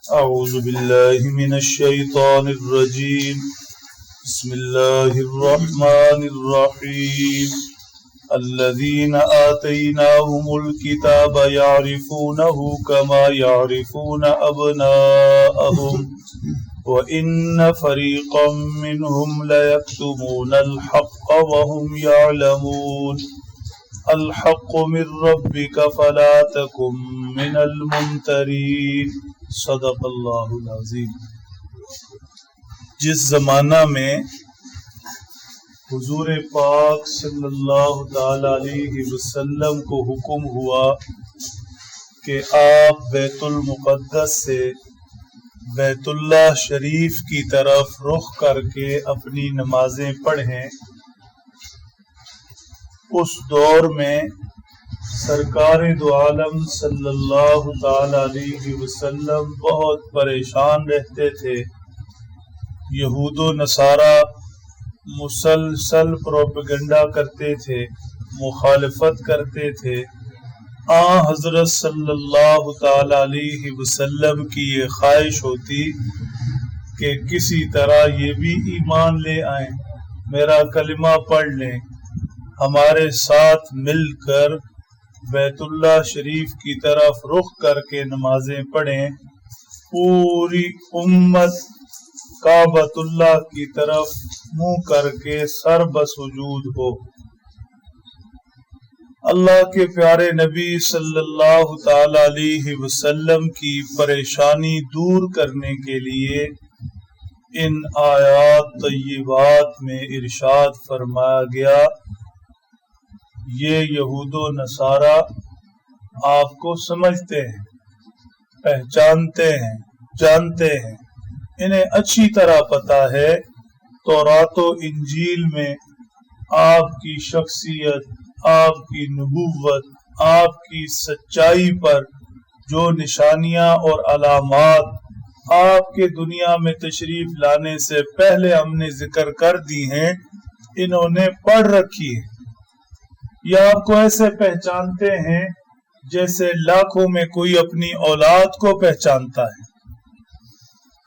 أعوذ بالله من الشيطان الرجيم. بسم الله الرحمن الرحيم. الذين آتيناهم الكتاب يعرفونه كما يعرفون أبناءهم وإن فريقا منهم ليكتمون الحق وهم يعلمون. الحق من ربك فلا تكن من الممترين. صدق اللہ العظیم. جس زمانہ میں حضور پاک صلی اللہ تعالی علیہ وسلم کو حکم ہوا کہ آپ بیت المقدس سے بیت اللہ شریف کی طرف رخ کر کے اپنی نمازیں پڑھیں، اس دور میں سرکار دو عالم صلی اللہ تعالی علیہ وسلم بہت پریشان رہتے تھے. یہود و نصارہ مسلسل پروپیگنڈا کرتے تھے، مخالفت کرتے تھے. حضرت صلی اللہ تعالی علیہ وسلم کی یہ خواہش ہوتی کہ کسی طرح یہ بھی ایمان لے آئیں، میرا کلمہ پڑھ لیں، ہمارے ساتھ مل کر بیت اللہ شریف کی طرف رخ کر کے نمازیں پڑھیں. پوری امت کعبۃ اللہ کی طرف منہ کر کے سر بسجود ہو. اللہ کے پیارے نبی صلی اللہ تعالی علیہ وسلم کی پریشانی دور کرنے کے لیے ان آیات طیبات میں ارشاد فرمایا گیا، یہ یہود و نصارہ آپ کو سمجھتے ہیں، پہچانتے ہیں، جانتے ہیں، انہیں اچھی طرح پتا ہے تورات و انجیل میں آپ کی شخصیت، آپ کی نبوت، آپ کی سچائی پر جو نشانیاں اور علامات آپ کے دنیا میں تشریف لانے سے پہلے ہم نے ذکر کر دی ہیں، انہوں نے پڑھ رکھی ہے. یہ آپ کو ایسے پہچانتے ہیں جیسے لاکھوں میں کوئی اپنی اولاد کو پہچانتا ہے.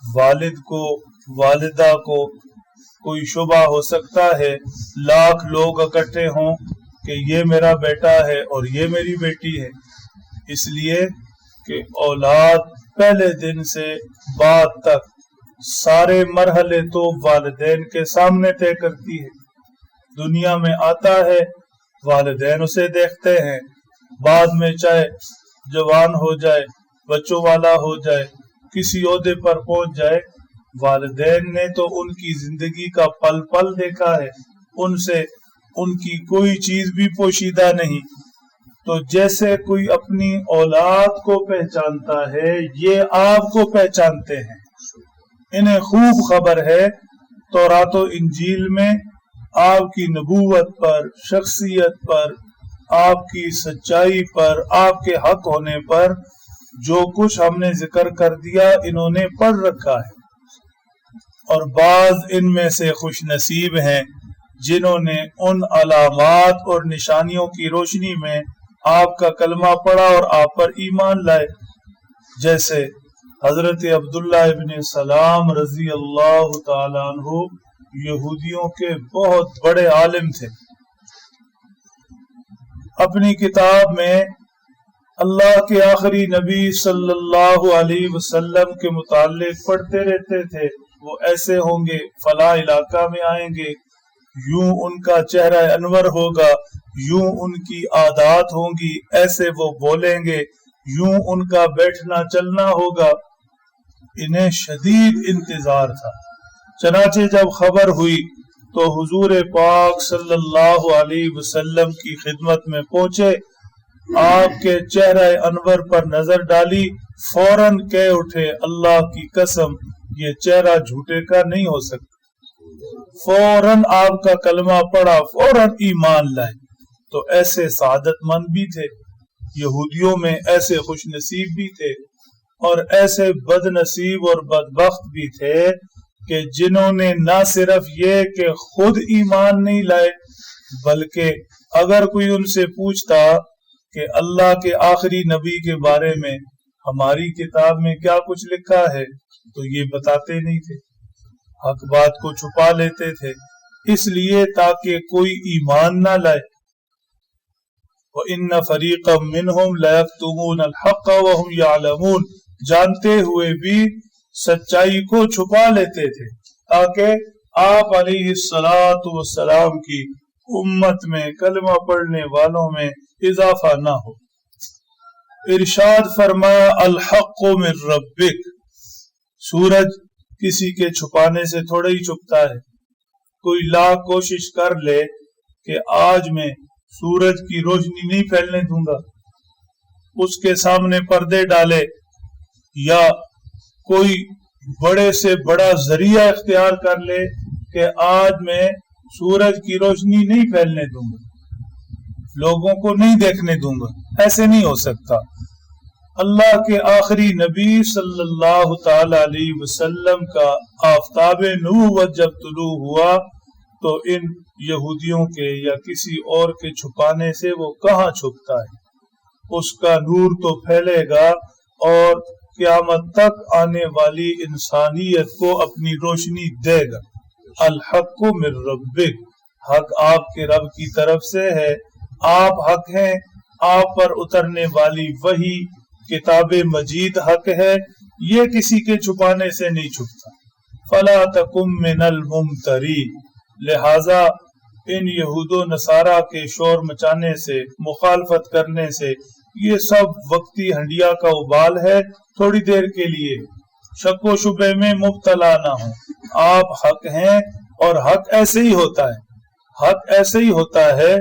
والد کو، والدہ کو کوئی شبہ ہو سکتا ہے، لاکھ لوگ اکٹھے ہوں کہ یہ میرا بیٹا ہے اور یہ میری بیٹی ہے، اس لیے کہ اولاد پہلے دن سے بعد تک سارے مرحلے تو والدین کے سامنے طے کرتی ہے. دنیا میں آتا ہے، والدین اسے دیکھتے ہیں، بعد میں چاہے جوان ہو جائے، بچوں والا ہو جائے، کسی عہدے پر پہنچ جائے، والدین نے تو ان کی زندگی کا پل پل دیکھا ہے، ان سے ان کی کوئی چیز بھی پوشیدہ نہیں. تو جیسے کوئی اپنی اولاد کو پہچانتا ہے، یہ آپ کو پہچانتے ہیں. انہیں خوب خبر ہے تورات و انجیل میں آپ کی نبوت پر، شخصیت پر، آپ کی سچائی پر، آپ کے حق ہونے پر جو کچھ ہم نے ذکر کر دیا انہوں نے پڑھ رکھا ہے. اور بعض ان میں سے خوش نصیب ہیں جنہوں نے ان علامات اور نشانیوں کی روشنی میں آپ کا کلمہ پڑھا اور آپ پر ایمان لائے، جیسے حضرت عبداللہ ابن سلام رضی اللہ تعالیٰ عنہ یہودیوں کے بہت بڑے عالم تھے. اپنی کتاب میں اللہ کے آخری نبی صلی اللہ علیہ وسلم کے متعلق پڑھتے رہتے تھے، وہ ایسے ہوں گے، فلاں علاقہ میں آئیں گے، یوں ان کا چہرہ انور ہوگا، یوں ان کی عادات ہوں گی، ایسے وہ بولیں گے، یوں ان کا بیٹھنا چلنا ہوگا. انہیں شدید انتظار تھا. چنانچہ جب خبر ہوئی تو حضور پاک صلی اللہ علیہ وسلم کی خدمت میں پہنچے، آپ کے چہرہ انور پر نظر ڈالی، فوراً کہہ اٹھے اللہ کی قسم یہ چہرہ جھوٹے کا نہیں ہو سکتا. فوراً آپ کا کلمہ پڑھا، فوراً ایمان لائے. تو ایسے سعادت مند بھی تھے، یہودیوں میں ایسے خوش نصیب بھی تھے، اور ایسے بد نصیب اور بدبخت بھی تھے کہ جنہوں نے نہ صرف یہ کہ خود ایمان نہیں لائے، بلکہ اگر کوئی ان سے پوچھتا کہ اللہ کے آخری نبی کے بارے میں ہماری کتاب میں کیا کچھ لکھا ہے تو یہ بتاتے نہیں تھے، حق بات کو چھپا لیتے تھے، اس لیے تاکہ کوئی ایمان نہ لائے۔ وَإِنَّ فَرِيقًا مِّنْهُمْ لَيَكْتُمُونَ الْحَقَّ وَهُمْ يَعْلَمُونَ، جانتے ہوئے بھی سچائی کو چھپا لیتے تھے تاکہ آپ علیہ السلام کی امت میں کلمہ پڑھنے والوں میں اضافہ نہ ہو۔ ارشاد فرمایا الحق من ربک، سورج کسی کے چھپانے سے تھوڑا ہی چھپتا ہے۔ کوئی لاکھ کوشش کر لے کہ آج میں سورج کی روشنی نہیں پھیلنے دوں گا، اس کے سامنے پردے ڈالے یا کوئی بڑے سے بڑا ذریعہ اختیار کر لے کہ آج میں سورج کی روشنی نہیں پھیلنے دوں گا، لوگوں کو نہیں دیکھنے دوں گا، ایسے نہیں ہو سکتا۔ اللہ کے آخری نبی صلی اللہ تعالی علیہ وسلم کا آفتاب نبوت جب طلوع ہوا تو ان یہودیوں کے یا کسی اور کے چھپانے سے وہ کہاں چھپتا ہے، اس کا نور تو پھیلے گا اور قیامت تک آنے والی انسانیت کو اپنی روشنی دے گا۔ الحق من ربک، حق آپ کے رب کی طرف سے ہے، آپ حق ہیں، آپ پر اترنے والی وحی کتاب مجید حق ہے، یہ کسی کے چھپانے سے نہیں چھپتا۔ فلا تکن من الممترین، لہذا ان یہود و نصارہ کے شور مچانے سے، مخالفت کرنے سے، یہ سب وقتی ہنڈیا کا ابال ہے، تھوڑی دیر کے لیے، شک و شبہ میں مبتلا نہ ہوں۔ آپ حق ہیں اور حق ایسے ہی ہوتا ہے، حق ایسے ہی ہوتا ہے،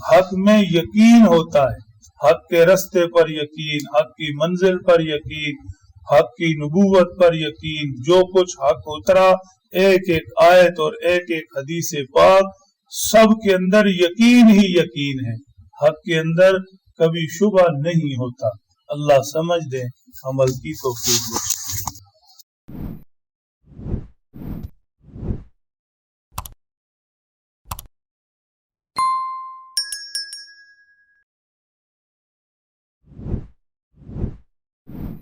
حق میں یقین ہوتا ہے، حق کے رستے پر یقین، حق کی منزل پر یقین، حق کی نبوت پر یقین، جو کچھ حق اترا، ایک ایک آیت اور ایک ایک حدیث پاک، سب کے اندر یقین ہی یقین ہے، حق کے اندر کبھی شبہ نہیں ہوتا۔ اللہ سمجھ دیں، عمل کی توفیق دے۔